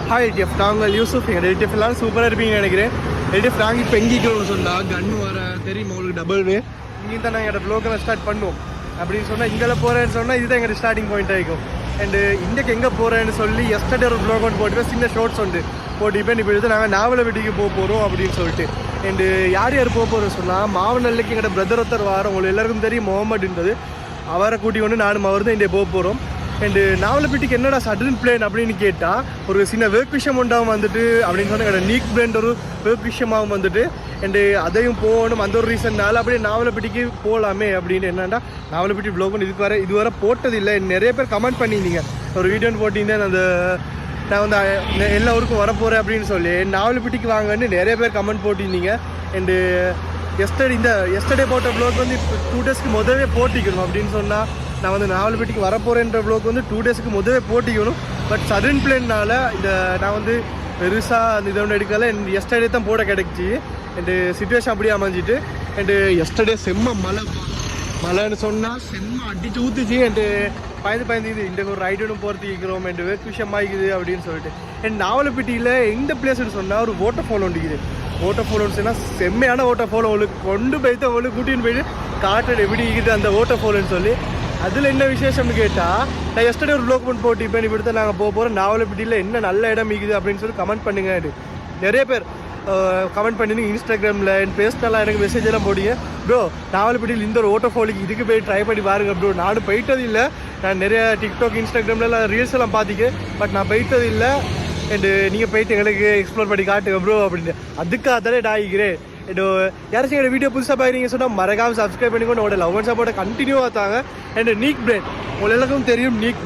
Hi LDF, நாங்கள் யூசுஃப். எங்கள் LDF எல்லாம் சூப்பராக இருப்பீங்கன்னு நினைக்கிறேன். எல்டிஎஃப் நாங்கள் இப்போ எங்கிக்கிறோம்னு சொன்னால் கன்று வர தெரியும் உங்களுக்கு டபுள் வே. இங்கே தான் நாங்கள் எங்களோட ப்ளோக்கெல்லாம் ஸ்டார்ட் பண்ணுவோம் அப்படின்னு சொன்னால் இங்கே போகிறேன்னு சொன்னால் இதுதான் எங்கள் ஸ்டார்டிங் பாயிண்ட் ஆகிக்கும். அண்டு இன்றைக்கு எங்கே போகிறேன்னு சொல்லி எஸ்டர்டே ஒரு ப்ளோக் ஒன்று போட்டு சின்ன ஷார்ட்ஸ் உண்டு போட்டு இப்போ எடுத்து நாங்கள் நாவலப்பட்டிக்கு போக போகிறோம் அப்படின்னு சொல்லிட்டு. அண்டு யார் யார் போக போகிறோன்னு சொன்னால் மாவனல்லைக்கு எங்களோட பிரதர் ஒருத்தர் வாரம் உங்களுக்கு எல்லாருக்கும் தெரியும் முகமதுன்றது. அவரை கூட்டி கொண்டு நானும் அவர் தான் இன்றைய போக போகிறோம். அண்டு நாவலப்பட்டிக்கு என்னடா சடன் பிளான் அப்படின்னு கேட்டால் ஒரு சின்ன ஒர்க் விஷயம் உண்டாகும் வந்துட்டு அப்படின்னு சொன்னால் எங்களோட நீக் பிராண்ட் ஒரு ஒர்க் விஷயமாகவும் வந்துட்டு அண்டு அதையும் போகணும். அந்த ஒரு ரீசன்னால அப்படியே நாவலப்பட்டிக்கு போகலாமே அப்படின்னு. என்னென்னா நாவலப்பட்டி ப்ளாக் இதுவரை போட்டதில்லை. நிறைய பேர் கமெண்ட் பண்ணியிருந்தீங்க ஒரு வீடியோன்னு போட்டிருந்தேன். அந்த நான் வந்து எல்லா ஊருக்கும் வரப்போகிறேன் அப்படின்னு சொல்லி நாவலப்பட்டிக்கு வாங்கன்னு நிறைய பேர் கமெண்ட் போட்டிருந்தீங்க. அண்டு எஸ்டர்டே போட்ட ப்ளாக் வந்து இப்போ 2 டேஸ்க்கு முதவே போட்டிக்கணும் அப்படின்னு சொன்னால் நான் வந்து நாவலப்பட்டிக்கு வரப்போகிறேன்ற ப்ளாக் வந்து 2 டேஸ்க்கு முதவே போட்டிக்கணும். பட் சடன் பிளான்னால இந்த நான் வந்து பெருசாக அந்த இதை ஒன்று எடுக்கலை. எஸ்டர்டே தான் போட கிடைச்சி அண்டு சுச்சுவேஷன் அப்படியே அமைஞ்சிட்டு. அண்டு எஸ்டர்டே செம்ம மழைன்னு சொன்னால் செம்ம அடிச்சு ஊற்றுச்சு. அண்டு பயந்து இது இந்த ஒரு ரைடு போகிறதுக்கு இருக்கிறோம் அண்டு வேறு விஷயமாகிக்குது அப்படின்னு சொல்லிட்டு. அண்ட் நாவலப்பட்டியில் இந்த பிளேஸ்ன்னு சொன்னால் ஒரு வாட்டர் ஃபால் ஒன்றுக்குது. வாட்டர் ஃபால்னு சொன்னால் செம்மையான வாட்டர் ஃபால். அவளுக்கு கொண்டு போய்த்து அவளுக்கு கூட்டின்னு போயிட்டு காட்டுறது எப்படி இருக்குது அந்த வாட்டர் ஃபால்னு சொல்லி. அதில் என்ன விசேஷம்னு கேட்டால் நான் எஸ்டர்டே ஒரு ப்ளாக் பண்ணி போட்டு இப்போ இப்படி தான் நாங்கள் போக போகிறோம். நாவலப்பட்டியில் என்ன நல்ல இடம் இருக்குது அப்படின்னு சொல்லி கமெண்ட் பண்ணுங்க. நிறைய பேர் கமெண்ட் பண்ணிங்க இன்ஸ்டாகிராமில் என் பேஸ்னெல்லாம் எனக்கு மெசேஜ் எல்லாம் போடிங்க. ப்ரோ நாவலப்பட்டியில் இந்த ஒரு வாட்டர் ஃபாலுக்கு இதுக்கு போய் ட்ரை பண்ணி பாருங்க ப்ரோ. நானும் போயிட்டது இல்லை. நான் நிறைய டிக்டாக் இன்ஸ்டாகிராம்லாம் ரீல்ஸ் எல்லாம் பார்த்திக்கேன். பட் நான் போயிட்டது இல்லை. அண்டு நீங்கள் போயிட்டு எங்களுக்கு எக்ஸ்ப்ளோர் பண்ணி காட்டுங்க ப்ரோ அப்படின்னு. அதுக்காக தானே நான் ஆகிக்கிறேன். யாராச்சும் எங்கள் வீடியோ புதுசாக பார்க்குறீங்க சொன்னால் மறக்காமல் சப்ஸ்கிரைப் பண்ணிக்கொண்டு உங்களோட லவ் அண்ட் சப்போர்ட்டை கண்டினியூவாக தாங்க. அண்ட் நீக் பிராண்ட் உங்களுக்கு எல்லாருக்கும் தெரியும். நீக்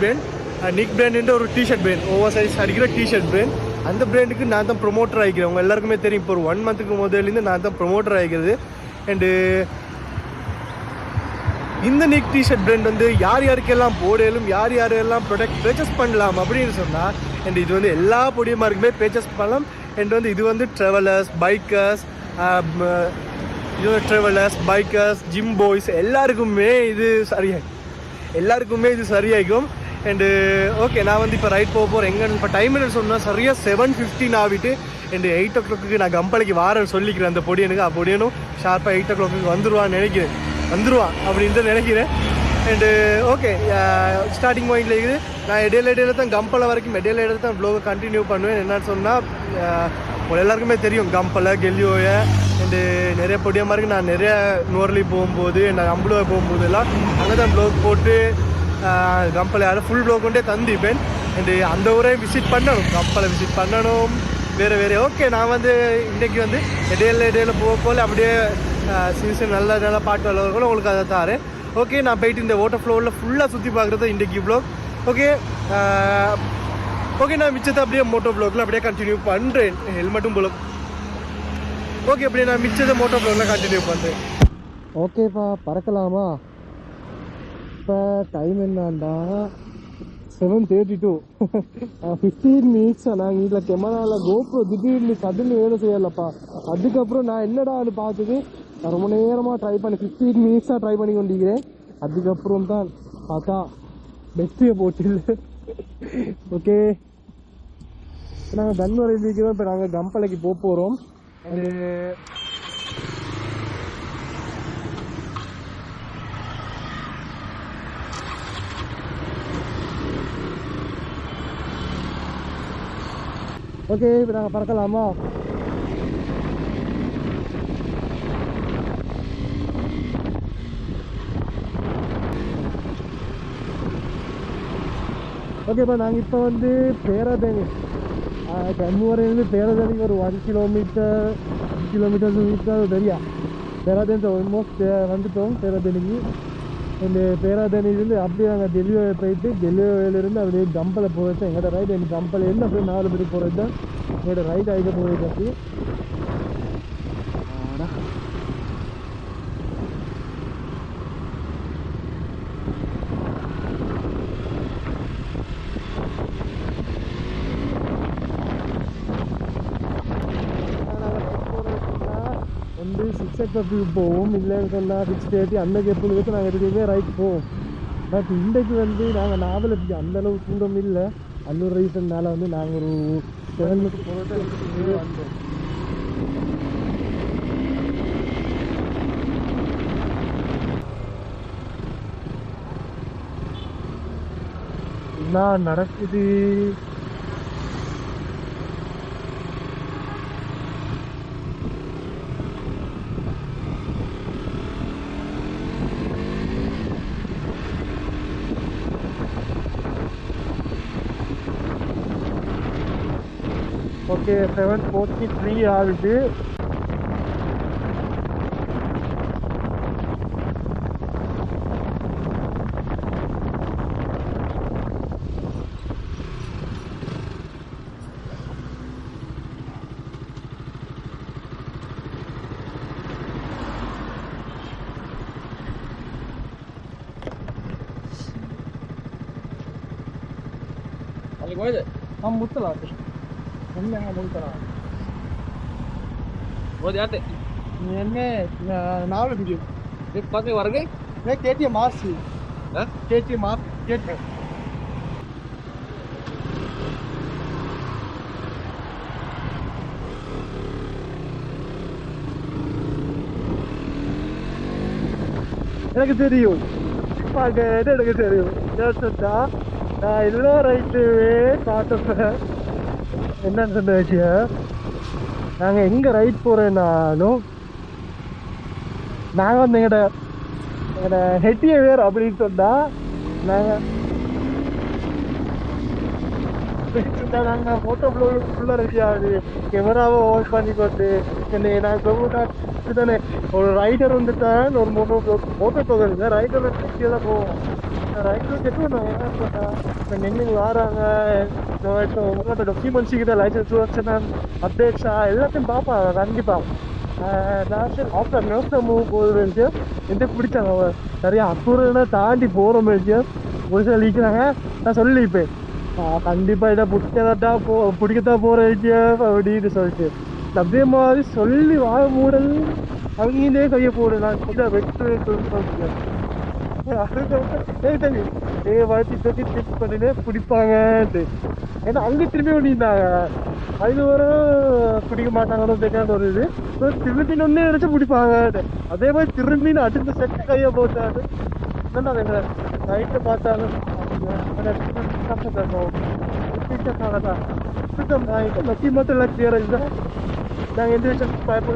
பிராண்ட் ஒரு டிஷர்ட் பிராண்ட், ஓவர் சைஸ் அடிக்கிற டிஷர்ட் பிராண்ட். அந்த பிராண்டுக்கு நான் தான் ப்ரொமோட்டர் ஆகிக்கிறேன். உங்கள் எல்லாருக்குமே தெரியும். இப்போ ஒரு 1 மந்த்துக்கு முதலேருந்து நான் தான் ப்ரொமோட்டர் ஆகிக்கிறது. அண்டு இந்த நீக் டிஷர்ட் பிராண்ட் வந்து யார் யாருக்கெல்லாம் போடலும் யார் யாரெல்லாம் ப்ராடக்ட் பர்ச்சேஸ் பண்ணலாம் அப்படின்னு சொன்னால் அண்ட் இது வந்து எல்லா பொடியமாருக்குமே பர்ச்சேஸ் பண்ணலாம். அண்ட் வந்து இது வந்து ட்ராவலர்ஸ், பைக்கர்ஸ், ஜிம் பாய்ஸ் எல்லாருக்குமே இது சரியாகும். அண்டு ஓகே, நான் வந்து இப்போ ரைட் போக போகிறேன். எங்கே இப்போ டைம் என்ன சொன்னால் சரியாக 7:15 ஆகிட்டு. அண்டு 8 o'clock நான் கம்பளைக்கு வாரேன்னு சொல்லிக்கிறேன். அந்த பொடியனுக்கு பொடியனும் ஷார்ப்பாக 8 o'clock வந்துடுவான் அப்படின்ட்டு நினைக்கிறேன். அண்டு ஓகே, ஸ்டார்டிங் பாயிண்டில் இருக்குது. நான் இடையில தான் கம்பளை வரைக்கும் இடையில தான் ப்ளாகை கண்டினியூ பண்ணுவேன். என்னன்னு சொன்னால் உங்கள் எல்லாருக்குமே தெரியும் கம்பளை, கெல்லியோய அண்டு நிறைய பொடியமாக இருக்குது. நான் நிறைய நோர்லி போகும்போது நான் அம்புலுவை போகும்போது எல்லாம் அங்கே தான் ப்ளாக் போட்டு கம்பளை ஃபுல் ப்ளாக் கொண்டே தந்திப்பேன். அண்டு அந்த ஊரை விசிட் பண்ணணும், கம்பளை விசிட் பண்ணணும் வேறு. ஓகே, நான் வந்து இன்றைக்கி வந்து இடையில போல அப்படியே சீசன் நல்ல பாட்டு வளர்க்கணும் உங்களுக்கு அதை தாரேன். ஓகே, நான் போயிட்டு இந்த வாட்டர் ஃப்ளோவில் ஃபுல்லாக சுற்றி பார்க்குறது இன்றைக்கி ப்ளாக். ஓகே, நான் மிச்சத்தை அப்படியே மோட்டோ ப்ளாகில் அப்படியே கண்டினியூ பண்ணுறேன். ஹெல்மெட்டும் போல. ஓகே, அப்படியே நான் மிச்சத்தை மோட்டோ ப்ளாகில் கண்டினியூ பண்ணுறேன். ஓகேப்பா, பறக்கலாமா? இப்போ டைம் என்னண்டா 7:32. 15 minutes நாங்கள் இதில் கேமராவில் கோப்ரோ திடீர்னு சடன்லி வேலை செய்யலப்பா. அதுக்கப்புறம் நான் என்னடான்னு பார்த்துட்டு ரொம்ப நேரமாக ட்ரை பண்ணி 15 minutes ட்ரை பண்ணி கொண்டிருக்கிறேன். அதுக்கப்புறம் தான் பார்த்தா பெஸ்ட்டியை போச்சு இல்லை. ஓகே, நாங்கள் கன்வரை இருக்கிறோம். இப்போ நாங்கள் கம்பளைக்கு போக போகிறோம். அது ஓகே, இப்போ நாங்கள் பறக்கலாமா? ஓகேப்பா, நாங்கள் இப்போ வந்து பேராதேனி கன்வரையிலேருந்து பேராதேனிக்கு ஒரு 1 கிலோமீட்டர் தெரியா. பேராதேனி ஆல்மோஸ்ட் வந்துட்டோம் பேராதேனிக்கு. இந்த பேராதேனிலேருந்து அப்படியே நாங்கள் டெல்லியோவை போயிட்டு டெல்லியோவிலேருந்து அப்படியே கம்பளை போகிறது எங்களோட ரைடு. எனக்கு கம்பளை என்ன அப்படியே 4 பேருக்கு போகிறது தான் எங்களோட ரைடு ஆகிட்ட போகிறது. அப்படி வந்து 6 o'clock போவோம். இல்லைன்னு சொன்னால் 6:30 அந்த கேப்புக்கு நாங்கள் எதுவுமே ரைட் போவோம். பட் இன்றைக்கு வந்து நாங்கள் நாவலப்பட்டி அந்தளவு தூரம் இல்லை. அந்த ஒரு ரீசன்னால வந்து நாங்கள் ஒரு 7 போகிறது வந்தோம். என்ன நடக்குது? ஓகே 7:43 ஆகுது. ಮುಚ್ಚಲ್ಲ ಎಣ್ಣೆ ಮುಗಿತಾರ ಓದ್ಯಾತೆ ಎಣ್ಣೆ ನಾಳೆ ಬಿಡಿ ಪತ್ತೆ ಹೊರಗೆ KTM ಮಾರ್ಸಿ KTM ಮಾರ್ಸಿ KTM எனக்கு தெரியும் எனக்கு தெரியும் நான் எல்லா ரைட்டுவே பார்த்தப்ப என்னன்னு சொன்ன விஷயம், நாங்கள் எங்கே ரைட் போகிறேன்னாலும் நாங்கள் வந்து எங்கள்ட ஹெட்டிய வேர் அப்படின்னு சொன்னால் நாங்கள் ஃபோட்டோ ஃபுல்லாக ரெடி ஆகுது, கேமராவை ஆன் பண்ணி கொண்டு நாங்கள் தானே ஒரு ரைடர் வந்துட்டான், ஒரு ஃபோட்டோ போகிறது ரைடர் ஹெட்டியாக தான் போவோம். ரைடர் கேட்டு நின்று வராங்க, உங்களோட டாக்குமெண்ட்ஸுக்கிட்ட லைசன்ஸ் அப்டேட்ஸா எல்லாத்தையும் பார்ப்பாங்க கண்டிப்பாக. ஆஃப்டர் நோஸ்ட மூவ் போகுது எந்த பிடிச்சாங்க நிறையா அக்கூரனை தாண்டி போகிற மாதிரி ஒரு சில லீக்கிறாங்க. நான் சொல்லிப்பேன் கண்டிப்பாக இதை பிடிக்கத்தான் போகிறேன் அப்படின்னு சொல்லிட்டு அதே மாதிரி சொல்லி வாழ மூடல் அவங்களே கையை போடு நான் இதை வெட்டு பண்ணினே பிடிப்பாங்கன்ட்டு. ஏன்னா அங்கே திரும்பி பண்ணியிருந்தாங்க அது ஒரு பிடிக்க மாட்டாங்கன்னு ஒரு இது திரும்பின்னு ஒன்னே நினைச்சு பிடிப்பாங்க. அதே மாதிரி திரும்பின்னு அடுத்த செட் கையை போட்டாரு எங்களை நைட்டு பார்த்தாலும் லக்கி மட்டும் எல்லாம் கிளியர் ஆகிதான் நாங்கள் எந்த விஷயம் பயப்பட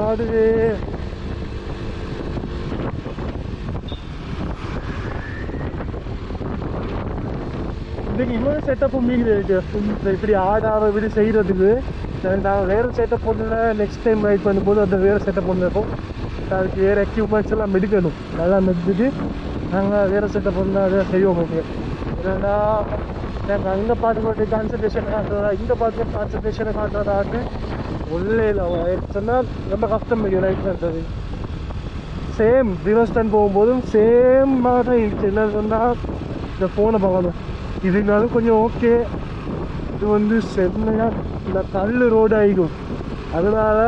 ஆடுவே. இன்னைக்கு இன்னொரு செட்டப்பும் மீது இப்படி ஆடாம இப்படி செய்யறதுக்கு நாங்கள் வேறு செட்டப் ஒன்றுல நெக்ஸ்ட் டைம் ரைட் பண்ணும்போது அந்த வேறு செட்டப் ஒன்று இருக்கும். அதுக்கு வேறு எக்யூப்மெண்ட்ஸ் எல்லாம் மெடிக்கணும், நல்லா மெடிச்சுட்டு நாங்கள் வேறு செட்டப் ஒன்று அதை செய்வோம். ஏன்னா நாங்கள் அங்கே பார்த்து கான்சன்ட்ரேஷன் காட்டுறதா இங்கே பார்த்து கான்சன்ட்ரேஷனை காட்டுறதாட்டு உள்ளே சொன்னால் ரொம்ப கஷ்டம் ரைட் பண்ணுறது. சேம் ரிவர்ஸ் போகும்போதும் சேம் தான் இருந்துச்சு. என்ன சொன்னால் இந்த ஃபோனை பார்க்கணும், இதுனாலும் கொஞ்சம் ஓகே. இது வந்து செம்மையாக இந்த கல் ரோடு ஆகிடும், அதனால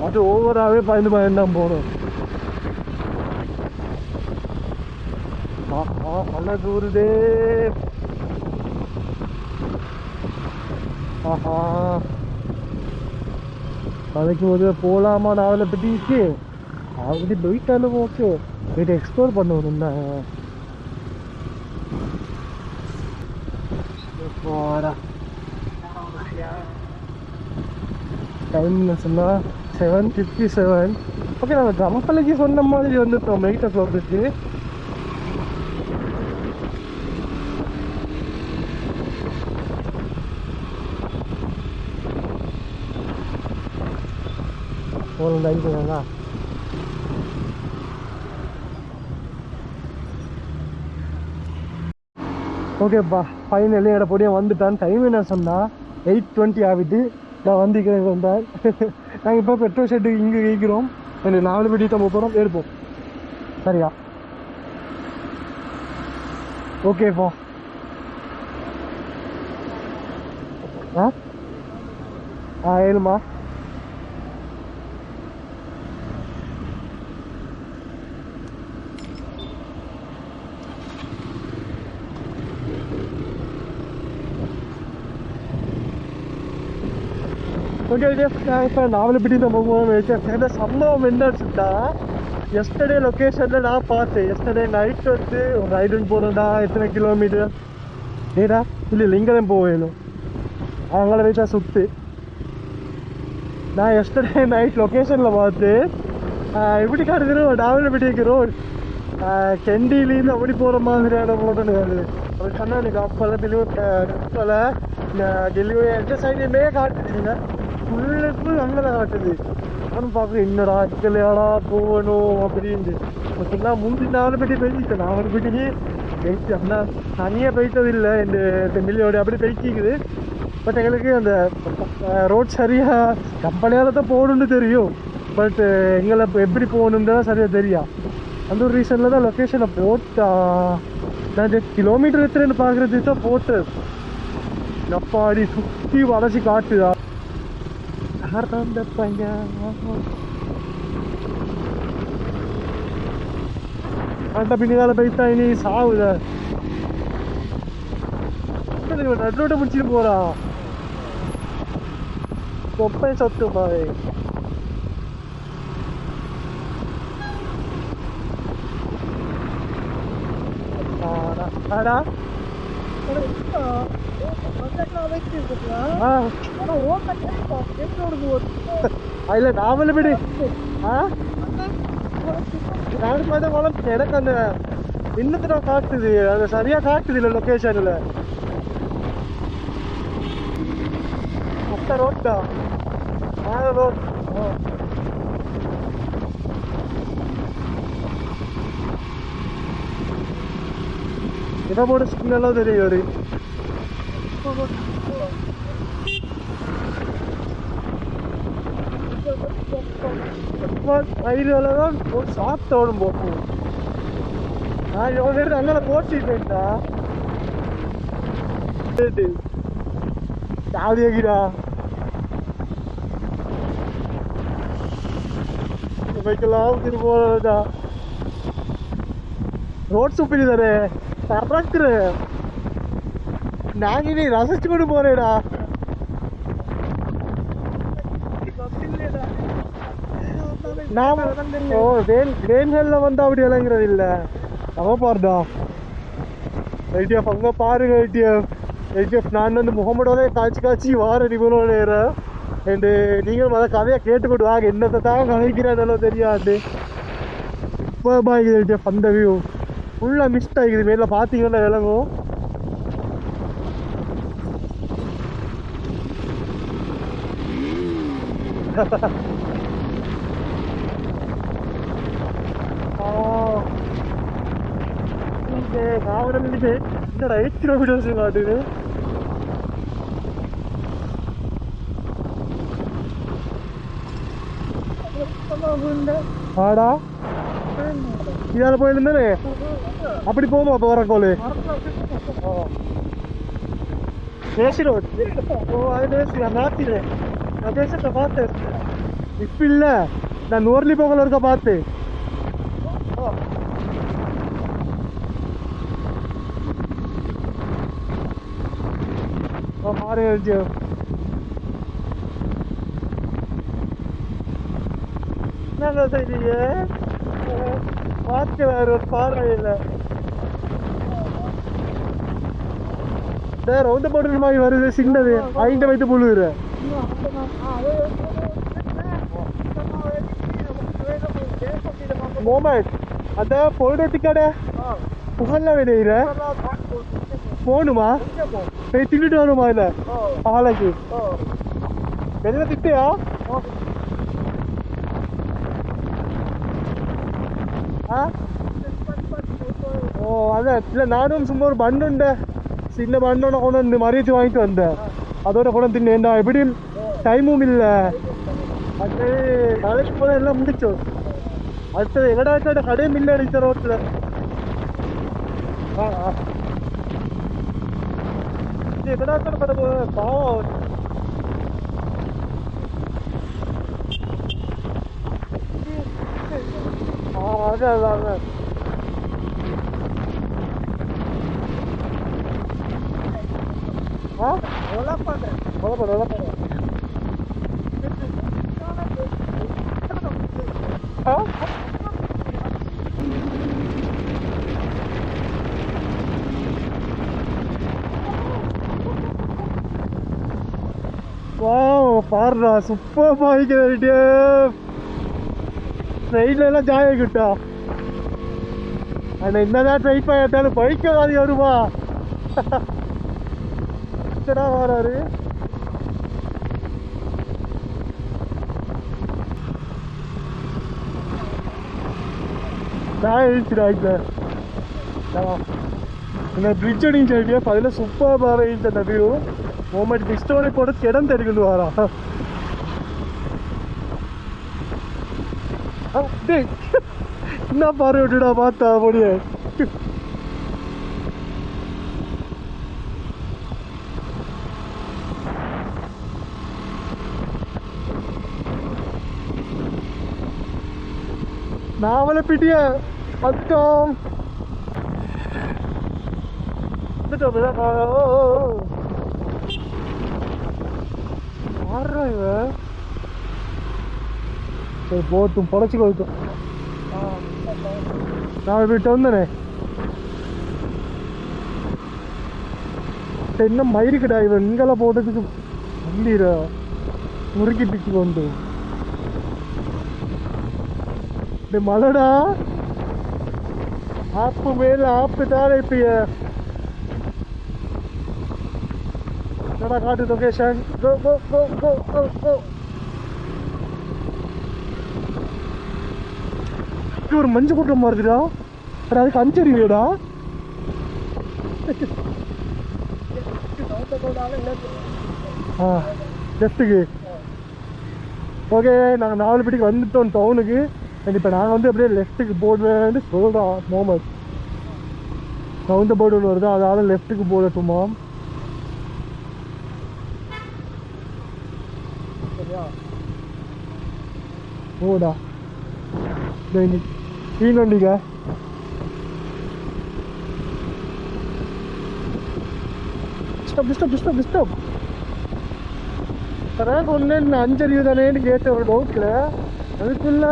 அது ஓவராகவே பயந்து தான் போகணும். நல்லா தூருதே. ஆஹா நாளைக்கு ஒரு போகலாமா நாவலை பற்றிக்கு ஆல்ரெடி போயிட்டாலும் ஓகே போயிட்டு எக்ஸ்ப்ளோர் பண்ணுவோம். டைம் சொன்னால் 7:57. ஓகே நாங்கள் கம்பளைக்கு சொன்ன மாதிரி வந்துட்டோம் 8 o'clock. போகலாம் ஓகேப்பா ஃபைனலி என்னோட பொடியை வந்துட்டான். டைம் என்ன சொன்னால் 8:20 ஆகிட்டு நான் வந்துக்கிறேன் வந்தால். நாங்கள் இப்போ பெட்ரோல் ஷெட்டுக்கு இங்கே கேட்குறோம், எனக்கு 4 மணி தான் போகிறோம் எடுப்போம். சரியா ஓகேப்பா. ஏழுமா ஓகே நான் இப்போ நாவலப்பிட்டி நம்ம போகணும். சம்பவம் என்னச்சுட்டா எஸ்டர்டே லொக்கேஷனில் நான் பார்த்தேன். எஸ்டர்டே நைட் வந்து ஒரு ரைடுன்னு போகிறோம்டா. எத்தனை கிலோமீட்டர் ஏடா இல்லை இங்கே தான் போவேணும். அவங்கள வச்சா சுற்றி நான் எஸ்டர்டே நைட் லொக்கேஷனில் பார்த்து எப்படி காட்டுக்கிறோம் நாவலப்பிட்டிக்கு ரோடு கெண்டிலேருந்து அப்படி போகிற மாதிரியான ரோடுன்னு வருது. அப்படி சொன்னால் எனக்கு அப்போல்லாம் அப்போல இந்த டெலிவரி எந்த சைடுமே காட்டுதுங்க. ஃபுல்லுக்கு அங்கே தான் காட்டுது. நானும் பார்க்க என்னடா இக்கலையாடா போகணும் அப்படின்ட்டு. ஓகேங்களா முந்தி நாவலப்பிட்டி போயிட்டு நாவலப்பிட்டிக்கு போயிட்டு ஆனால் தனியாக போயிட்டது இல்லை. இந்த ஃபெமிலியோட அப்படி போயிட்டிக்குது. பட் எங்களுக்கு அந்த ரோட் சரியாக கம்பெனியால் தான் போகணுன்னு தெரியும். பட் எங்களை எப்படி போகணுன்னு தான் சரியாக தெரியும். அந்த ஒரு ரீசனில் தான் லொக்கேஷனை போட்டா. நான் கிலோமீட்டர் எத்தனைன்னு பார்க்குறதுக்கு தான் போட்டு நப்பாடி சுற்றி வளைச்சி காட்டுதா. அந்த பையன் அந்த பின்னால போய்த்தா இனி சாவுத நடுரோட்டை முடிச்சுட்டு போறான். கொப்பை சொத்து மாதிரி ஆடா இல்ல நாவலப்பிடி நானும் பார்த்தா வளர்த்து எனக்கு அந்த இன்னத்துல காட்டுது. அது சரியா காட்டுது இல்லை லொக்கேஷன்ல. மொத்த ரோட்டா ரோட் இதை போட சிக்னல்லாம் தெரியும். ஒரு ஐடியாலதான் ஒரு சாப்பிட்டோடும் போகும். நான் எவ்வளோ நேரம் அங்கே போட்டுட்டேன்டா சாதியாகிடா வைக்கலாம் திரு போதா ரோட் சூப்பிடி தானே பறக்குற. நாங்க இனி ரசிச்சு கொண்டு போறேடா. வேன்கள்ல வந்து அப்படி இறங்குறது இல்ல. அவ பாருடா ஐடிஎஃப் அங்க பாருங்க. ஐடிஎஃப் நான் வந்து முகமடோட காய்ச்சி வார நிபுணர் நேரம் அண்டு நீங்களும் அதை கதையை கேட்டுக்கிட்டு வாங்க. என்னத்தை தான் கதைக்கிறேன்னு தெரியாது. இப்போ பாய்க்குது ஐடிஎஃப் அந்த வியூ ஃபுல்லாக மிஸ்ட் ஆகிக்குது. மேல பார்த்தீங்கன்னா விளங்கும். நாவலப்பிட்டி என்னடா 8 கிலோமீட்டர்ஸ் காட்டுது. ஆடா இதால போயிருந்தானே அப்படி போகுமா இப்போ வரக்கோளு தேசி ரோட். ஓ அது தேசி மாத்திடுறேன். நான் தேசத்தை பார்த்தேன் இப்போ இல்லை. நான் நூர்லி போகல இருக்க பார்த்தேன். மாறி என்ன செய்றீங்க பார்த்து வேற ஒரு பார்வையில் ரவுண்ட் போட்டு மாதிரி வருது. சின்னது ஐண்ட வைத்து புழுகுற மோமெண்ட் அந்த பொழுது கடை புகழ்ல விளையிற போகணுமா போய் தின்னுட்டு வரணுமா? இல்லை ஆலைக்கு வெளில திட்டியா? ஓ அதான் இல்லை நானும் சும்மா ஒரு பண்ணுண்ட சின்ன பண்ணோட கொண்டு வந்து மறிச்சு வாங்கிட்டு வந்தேன். அதோட கொண்டு தின்னேன்டா. எப்படியும் டைமும் இல்லை. அது நாளைக்கு போல எல்லாம் முடிச்சோம். அடுத்தது எங்கடா கடையும் இல்லை அடித்த ரோட்டில். எங்கடா கடை பாவம். அதான் அதான் பாருடா சூப்பர் பாய்க்கிட்ட ட்ரெயின்ல எல்லாம் ஜாய் ஆகிட்டா. ஆனா என்னதான் ட்ரை பண்ணாலும் பைக்க வாதி வருமா வராரு. பிரிட்ஜ் அடிச்சு ஐடியா பதில சூப்பர் பாரு இந்த வியூ மூமெண்ட் டிஸ்டோரி போட இடம் தெரிஞ்சு வரா. என்ன பாரு விட்டுடா பார்த்தா முடிய நாவல பிட்டிய அக்கம் போட்டும் பொழைச்சி கொடுக்கும். நான் வீட்டு வந்தனே என்ன மயிருக்குடா இவன் இங்கெல்லாம் போட்டதுக்கு வண்டிர முறுக்கி பிச்சு கொண்டு மழைடா ஆப்பு மேல ஆப்பு தானே இப்ப என்னடா காட்டு லொகேஷன். ஒரு மஞ்சள் கூட்டம் மாறுதுடா. அதுக்கு அஞ்சறிவியடா லெஃப்ட்டுக்கு. ஓகே நாங்கள் 4 மணிக்கு வந்துட்டோம் டவுனுக்கு. இப்போ நாங்கள் வந்து அப்படியே லெஃப்ட்டுக்கு போடுவேன்னு சொல்கிறோம் மோமத். சவுந்த போர்டு ஒன்று வருது அதனால லெஃப்ட்டுக்கு போடட்டுமா. ஓடா ஈனொண்டிங்க டிஸ்டர்ப் ரேங்க் ஒன்று 5 தானேன்னு கேட்ட ஒரு டவுட்டில் அதுக்குள்ள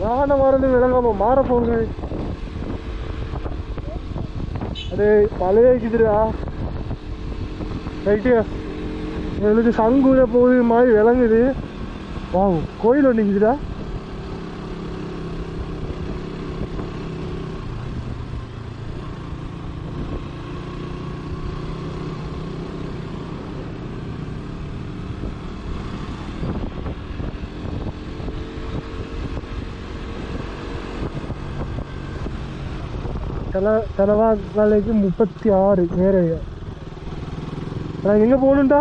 வாகனம் வரது விளங்காம மாற போகுது. அது பழையக்குதுடா ரைட்டு எனக்கு சங்குல போகுது மாதிரி விளங்குது. வாங்க கோயில் ஒன்றுக்குதுடா. தலைவாலைக்கு 36 நேரைய. நான் எங்கே போகணுண்டா?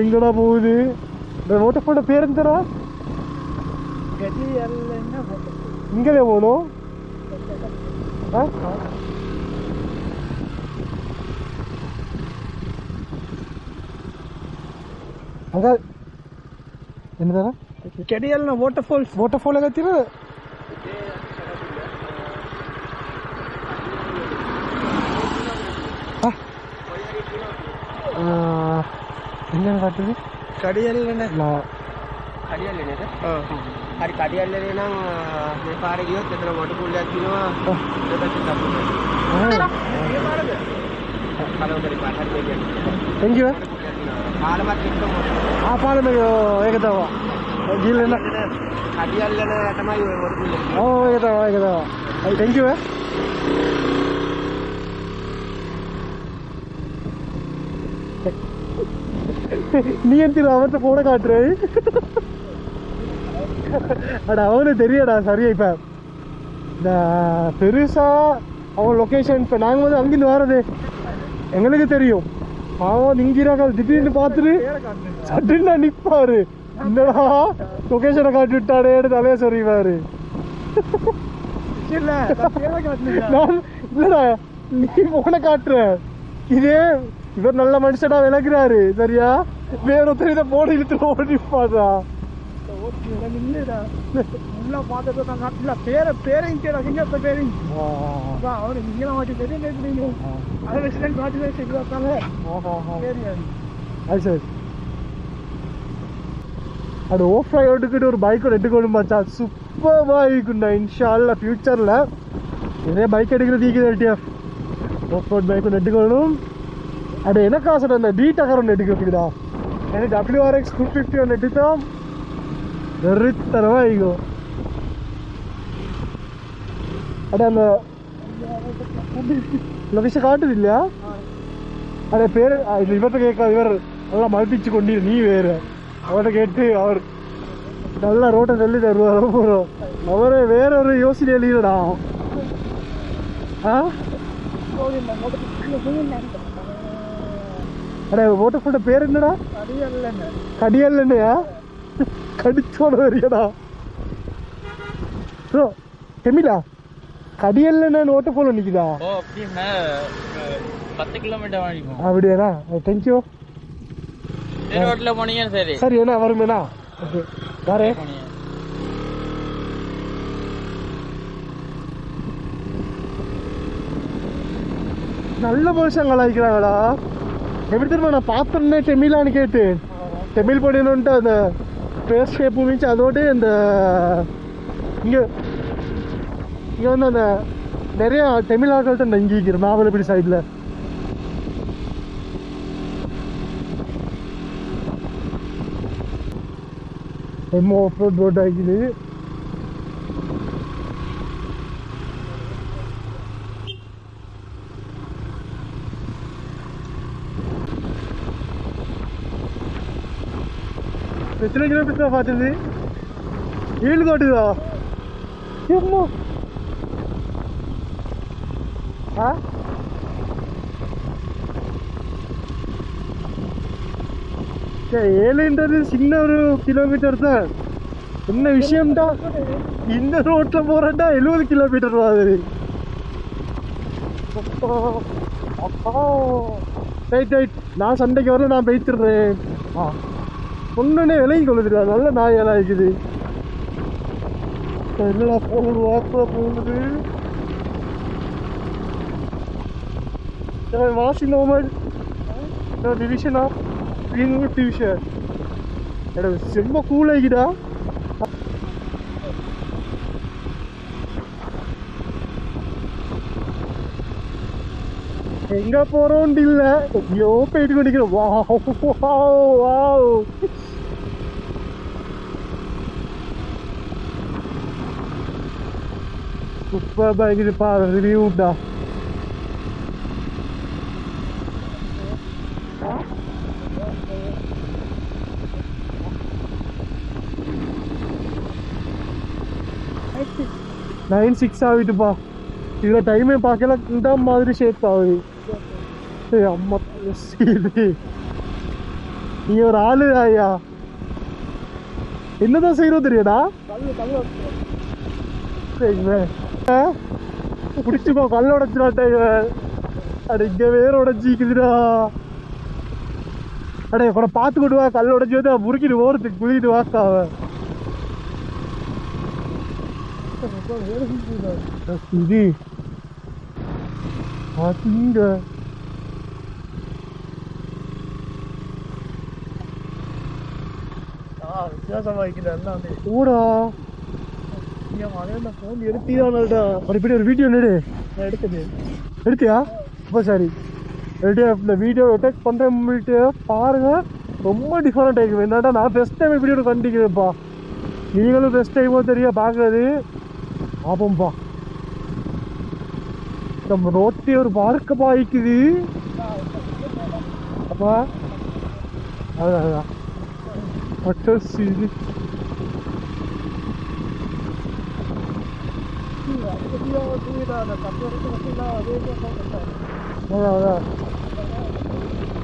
எங்கடா போகுது இந்த ரோட்டப்போட பேர் தரா? இங்கே போகணும். அங்க என்ன தர கெடியல்னா வாட்டர்ஃபால் கத்திர என்னன்னு காட்டுது කඩියල්ලනේ කඩියල්ලනේ නේද? හරි කඩියල්ලනේ නම් මේ පාරේ ගියොත් එතන වඩු කුල්ලයක් දිනවා දෙපැත්තට දකුණට. මේ පාරද? කලවතරි පාර හරි කියන්නේ. Thank you. පාලමත් එක්කම පාලම ඒක තමයි. ගිල්ලන කඩියල්ලන තමයි ඔය වඩු කුල්ලක්. ඒක තමයි. Thank you. நீ எந்த அவர்கிட்ட போன காட்டுற அட அவனு தெரியடா சரியா. இப்போ இந்த பெருசா அவன் லொக்கேஷன் இப்போ நாங்கள் வந்து அங்கிருந்து வர்றது எங்களுக்கு தெரியும். அவன் இங்கிறாக்கள் திடீர்னு பார்த்துட்டு சட்டுன்னு நிற்பாரு. என்னடா லொக்கேஷனை காட்டி விட்டாடேன்னு தலையை சொல்லிவாரு. இல்லடா நீ போன காட்டுற இதே இவர் நல்ல மனுஷனா விளக்குறாரு சரியா. வேற ஒருத்தர் இதை போட இழுத்து ஓடிப்பாதா இல்லடா நல்லா பார்த்துட்டு நாங்கள் இல்லை பேரையும் கேடா எங்க பேரையும் அவரு நீங்களாம் மாட்டி தெரியும் அதை வச்சு காட்டி வச்சு அது சரி அது ஓஃப் ரோடுக்கிட்ட ஒரு பைக் எடுக்கணும் மச்சா, சூப்பராக இருக்குண்டா. இன்ஷால்லா ஃபியூச்சரில் நிறைய பைக் எடுக்கிறது ஈக்குது. ஓஃப் ரோட் பைக் ஒன்று எடுக்கணும். அது எனக்கு ஆசை அந்த டீடக்கர் ஒன்று எடுக்கிறதுக்குடா. எனக்கு WRX 250 ஒன்று எடுத்தோம் வெறித்தரமாக ஆகிக்கும். அட அந்த லொகேஷன் காட்டுது இல்லையா? அதே பேர் இவர்கிட்ட கேட்காது, இவர் நல்லா மறுப்பிச்சு கொண்டு நீ வேறு அவர்கிட்ட கேட்டு அவர் நல்லா ரோட்டை சொல்லி தருவார். போகிறோம் அவரே வேற ஒரு யோசனை எழுதிடா. அடே ஓட்டப்போட பேர் என்னடா? கடியல்லையா? கடிச்சோட வரியடா ப்ரோ. டெமிலா கடியல்ல ஓட்ட போல நிக்குதா? 10 கிலோமீட்டர் வாங்கிக்கும். அப்படியாண்ணா, தேங்க்யூ. ரோட்ல போனீங்க சரி சரி என்ன வருமேண்ணா. ஓகே யாரே நல்ல மனுஷங்க கலாய்க்கிறாங்களா? எப்படி தெரியுமா நான் பார்த்தோன்னே டெமிலான்னு கேட்டு டெமில் போடணுன்ட்டு அந்த ஃபேஸ் ஷேப் மீன்ஸ் அதோடு இந்த இங்கே வந்து அந்த நிறைய டெமிழ் ஆட்கள் தான் இங்கே இருக்கிற நாவலப்படி சைடில். ஆஃப் ரோட் ரோட் ஆகிக்குது. எத்தனை கிலோமீட்டர் பார்த்தது? 7 காட்டுதா? ஏம்மா ஆ 7ன்றது சின்ன ஒரு கிலோமீட்டர் தான். என்ன விஷயம்டா, இந்த ரோட்ல போறேன்டா 70 கிலோமீட்டர் ஆகுது. ரைட் ரைட், நான் சண்டைக்கு வரல, நான் போய்த்துடுறேன். ஒன்றுனே விலகி கொள்ளுதுடா, நல்ல நாயெல்லாம் இருக்குது. என்னடா போகுது வாக்குவா போகுது. வாஷிங் ஓவர் டிவிஷனா Greenwood டிவிஷன் எனக்கு செம்ம கூல் ஆகிடா. எங்க போறோம்னு இல்ல, எங்கேயோ போயிட்டு கொண்டிருக்கிறோம். வாவ் சூப்பர் பைக் இதுப்பா. ரிவ்யூடா நைன் 6 ஆகிட்டுப்பா. இதில் டைமே பார்க்கல, இந்த மாதிரி ஷேப் ஆகுது. அம்மா நீ ஒரு ஆளு ஐயா, என்னதான் செய்யறோம் தெரியாடா? பிடிச்சிப்பா கல் உடச்சிடாட்டா இவன். அட இங்க வேற உடச்சிக்குதுடா. அடே கூட பார்த்து கொண்டு வா, கல் உடச்சி வந்து முறுக்கிட்டு ஓரத்துக்கு குளிக்கிட்டு வாக்கா அவன். இது பாத்தீங்க ஓடா போன் எடுத்தீதான்டா. இப்படி ஒரு வீடியோ நெடு எடுத்தியா? இப்போ சரி இந்த வீடியோ அட்டாக் பண்ணுறேன்ட்டு பாருங்க, ரொம்ப டிஃபரெண்ட் ஆகிக்கும். என்னடா நான் ஃபஸ்ட் டைம் வீடியோ கண்டிக்கிறேன்ப்பா, நீங்களும் ஃபஸ்ட் டைமோ தெரியா பார்க்குறது. ஆப்போம்பா நம்ம ரோட்டே ஒரு பார்க்க பாய்க்குது அப்பா. அதான்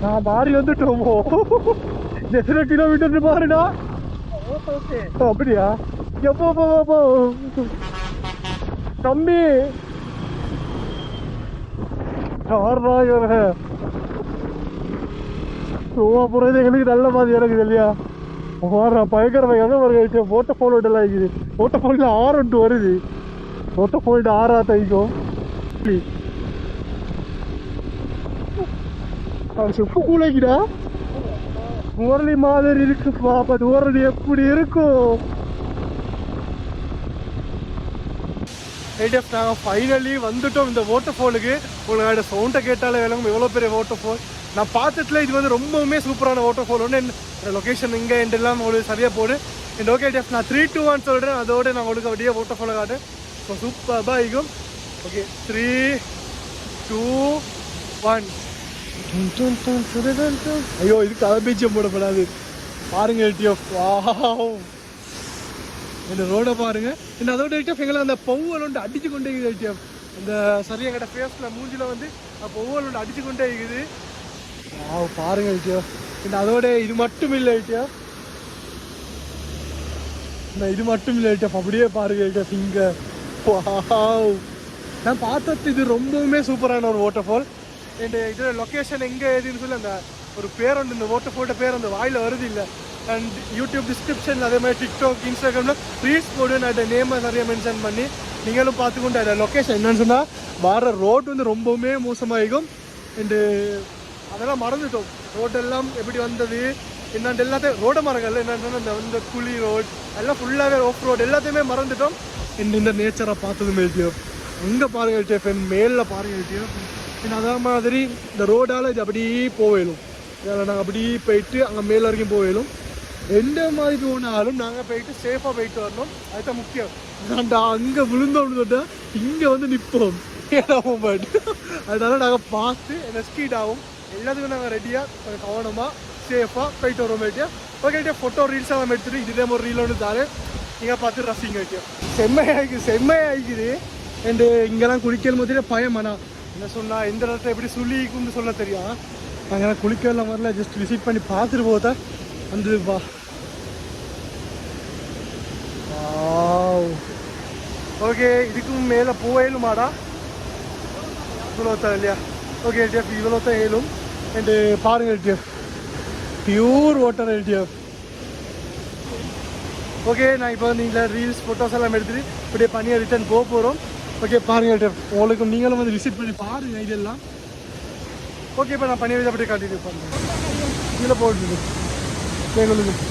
நான் மாறி வந்துட்டோமோ. எத்தனை கிலோமீட்டர் பாருடா. அப்படியா? எப்போ தம்பி போறது எங்களுக்கு நல்ல மாதிரி எனக்கு இல்லையா? பயங்கர பயங்கர போட்ட போன் எல்லாம் இருக்குது. போட்ட போன்ல 6 வருது. போட்ட போன் 6 தைக்கும். செப்பு கூலாக்கிடா. முரளி மாதிரி இருக்குப்பா. பட் முரளி எப்படி இருக்கும்? நாங்கள் ஃபைனலி வந்துட்டோம் இந்த வாட்டர் ஃபாலுக்கு. உங்களோட சவுண்டை கேட்டாலே விளங்கும் எவ்வளோ பெரிய வாட்டர் ஃபால். நான் பார்த்துட்டுல இது வந்து ரொம்பவுமே சூப்பரான வாட்டர் ஃபால். ஒன்று என்னோட லொக்கேஷன் இங்கே எல்லாம் உங்களுக்கு சரியாக போடு. இந்த ஓகே டெஃப் நான் 3, 2, 1 சொல்கிறேன். அதோடு நான் உங்களுக்கு அப்படியே வாட்டர் ஃபாலை காட்டேன். ஸோ சூப்பராக இருக்கும். ஓகே 3, 2, 1. ஐயோ இதுக்கு அலபீச்சியம் போடப்படாது. பாருங்க எல்டிஎஃப். இந்த ரோடை பாருங்க. இந்த அதோட எல்டிஎஃப் எங்களை அந்த பொவ்வல் ஒன்று அடிச்சு கொண்டே இருக்குது. எல்டிஎஃப் அந்த சரி எங்கிட்ட ஃபேஸில் மூஞ்சில் வந்து பொவ்வல் ஒன்று அடிச்சு கொண்டே இருக்குது. பாருங்க எல்டிஎஃப். இந்த அதோட இது மட்டும் இல்லை எல்டிஎஃப். இது மட்டும் இல்லை எல்டிஎஃப். அப்படியே பாருங்க எல்டிஎஃப் இங்கே. நான் பார்த்தது இது ரொம்பவுமே சூப்பரான ஒரு வாட்டர் ஃபால். அண்ட் இதோட லொக்கேஷன் எங்கே எதுன்னு சொல்லி அந்த ஒரு பேர் வந்து இந்த வாட்டர் ஃபால்ட்ட பேர் அந்த வாயில் வருது இல்லை. அண்ட் யூடியூப் டிஸ்கிரிப்ஷனில் அதே மாதிரி டிக்டாக் இன்ஸ்டாகிராமில் ப்ளீஸ் போடு. நான் அதை நேமை நிறைய மென்ஷன் பண்ணி நீங்களும் பார்த்துக்கொண்டு அதை லொக்கேஷன் என்னன்னு சொன்னால் வர ரோடு வந்து ரொம்பவுமே மோசமாகிக்கும். அண்டு அதெல்லாம் மறந்துட்டோம். ரோடெல்லாம் எப்படி வந்தது என்னென்னு எல்லாத்தையும் ரோடை மறக்கல. என்னென்னா இந்த குழி ரோடு எல்லாம் ஃபுல்லாகவே ஆஃப் ரோடு எல்லாத்தையுமே மறந்துட்டோம். இந்த நேச்சரை பார்த்ததும் எழுதியோம். அங்கே பாருங்க எல்டிஎஃப் மேலில் பாருங்க எல்டிஎஃப். அதே மாதிரி இந்த ரோடால் இது அப்படியே போயிடும். இதில் நாங்கள் அப்படியே போயிட்டு அங்கே மேலே வரைக்கும் போயிடும். எந்த மாதிரி போனாலும் நாங்கள் போயிட்டு சேஃபாக போயிட்டு வரணும். அதுதான் முக்கியம். நான்டா அங்கே விழுந்தோம்னு சொன்னால் இங்கே வந்து நிற்போம். அதனால நாங்கள் பார்த்து ரெஸ்கீட் ஆகும் எல்லாத்துக்கும் நாங்கள் ரெடியாக கவனமாக சேஃபாக போயிட்டு வரோம். போயிட்டு ஓகே ஃபோட்டோ ரீல்ஸ் எல்லாம் எடுத்துகிட்டு இதே ஒரு ரீல் ஒன்று தாரு நீங்கள் பார்த்து ரசிங்க. வைக்கும் செம்மையாகிக்குது. அண்டு இங்கெல்லாம் குளிக்கல் போதே பயம். ஆனால் என்ன சொன்னால் இந்த இடத்துல எப்படி சுழிக்குன்னு சொல்ல தெரியும். நாங்கள் குளிக்கலாம் வரல, ஜஸ்ட் விசிட் பண்ணி பார்த்துட்டு போதா வந்துப்பா. ஓகே இதுக்கும் மேலே போயிலுமாடா இவ்வளோ தான் இல்லையா? ஓகே எல்டிஎஃப் இவ்வளோ தான் ஏழும். அண்டு பாருங்கள் LDF pure water LDF. Okay நான் இப்போ வந்து இதில் ரீல்ஸ் ஃபோட்டோஸ் எல்லாம் எடுத்துகிட்டு இப்படியே பண்ணியை ரிட்டர்ன் போக போகிறோம். ஓகே பாருங்கள் எல்டிஎஃப் உங்களுக்கும் நீங்களும் வந்து விசிட் பண்ணி பாருங்கள் இதெல்லாம். ஓகே இப்போ நான் பண்ணி அப்படியே கண்டினியூ பண்ணுறேன். கீழே போட்டுது எங்களுக்கு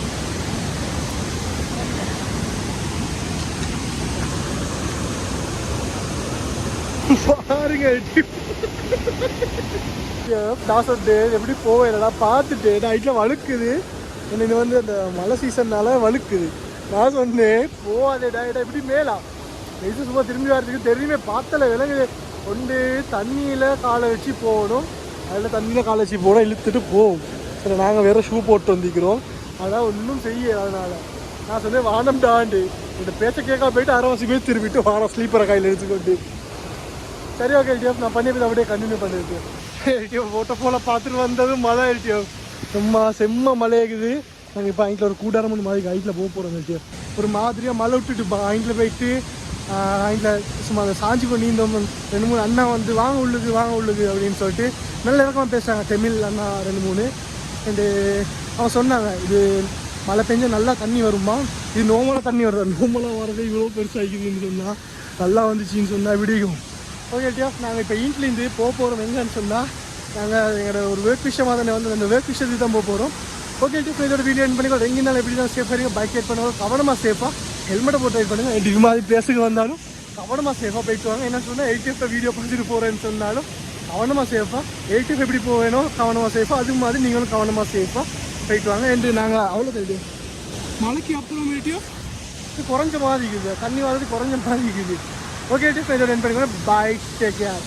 பாருங்க தாசத்து எப்படி போவேன்டா பார்த்துட்டு நைட்டில் வழுக்குது. என்ன இது வந்து அந்த மழை சீசன்னால வழுக்குது. நான் சொன்னேன் போவாதேடா எப்படி மேலா இது சும்மா திரும்பி வரதுக்கு தெரியுமே பார்த்தல விலங்குது. கொண்டு தண்ணியில் காலை வச்சு போகணும். அதில் தண்ணியில் காலை வச்சு போனால் இழுத்துட்டு போகும். சரி நாங்கள் வேறு ஷூ போட்டு வந்துக்கிறோம். அதான் ஒன்றும் செய்ய. அதனால் நான் சொன்னேன் வானம் டாண்டு இந்த பேச்சை கேட்க போயிட்டு அரைவாசி பேர் திரும்பிட்டு வானம் ஸ்லீப்பரை கையில் எடுத்துக்கொண்டு. சரி ஓகே எல்டிஎஃப் நான் பண்ணி அப்படியே கண்டினியூ பண்ணியிருக்கேன். எல்டிஎஃப் வாட்டர் ஃபாலை பார்த்துட்டு வந்ததும் மழை எல்டிஎஃப் செம்ம மழையாகுது. நாங்கள் இப்போ அங்கில் ஒரு கூடாரம் மாதிரி ஹைட்டில் போக போகிறோம் எல்டிஎஃப். ஒரு மாதிரியாக மழை விட்டுட்டு அங்கில் போயிட்டு அங்கில் சும்மா அதை சாஞ்சி பண்ணி இந்த 2-3 அண்ணா வந்து வாங்க உள்ளுக்கு அப்படின்னு சொல்லிட்டு நல்ல இறக்கமாக பேசுகிறாங்க. தமிழ் அண்ணா 2-3. அண்டு அவன் சொன்னாங்க இது மழை பெஞ்சால் நல்லா தண்ணி வருமா, இது நோமலாக தண்ணி வருது. நோமலாக வரதே இவ்வளோ பெருசாகிக்குதுன்னு சொன்னால் நல்லா வந்துச்சின்னு சொன்னால் விடியும். ஓகே எல்டிஎஃப் நாங்கள் இப்போ ஈண்ட்லேருந்து போக போகிறோம். எங்கன்னு சொன்னால் நாங்கள் எங்களோட ஒரு வேர்க் விஷயமாக தானே வந்து அந்த வேர்க் விஷயத்துக்கு தான் போக போகிறோம். ஓகே எல்டிஎஃப் இதோட வீடியோ என் பண்ணிக்கோ. எங்கேனாலும் எப்படி தான் சேஃபாக இருங்க. பைக் ரைட் பண்ணுவோம் கவனமாக சேஃபாக ஹெல்மெட்டை போட்டு ரைட் பண்ணுங்கள். இது மாதிரி பேசுக்கு வந்தாலும் கவனமாக சேஃபாக போயிட்டு வாங்க. என்ன சொன்னால் எல்டிஎஃப் வீடியோ பார்த்துட்டு போகிறேன்னு சொன்னாலும் கவனமாக சேஃபாக எல்டிஎஃப் எப்படி போவேணும் கவனமாக சேஃபாக அதுக்கு மாதிரி நீங்களும் கவனமாக சேஃபாக போயிட்டு வாங்க. என்று நாங்கள் அவ்வளோ தெரியும் மழைக்கு அப்புறம் எல்டிஎஃப் குறைஞ்ச மாதிரி இருக்குது. தண்ணி வர்றது குறைஞ்ச மாதிரி இருக்குது. ஓகே எல்டிஎஃப் இதோட என் பண்ணிக்கோ. Bye take care.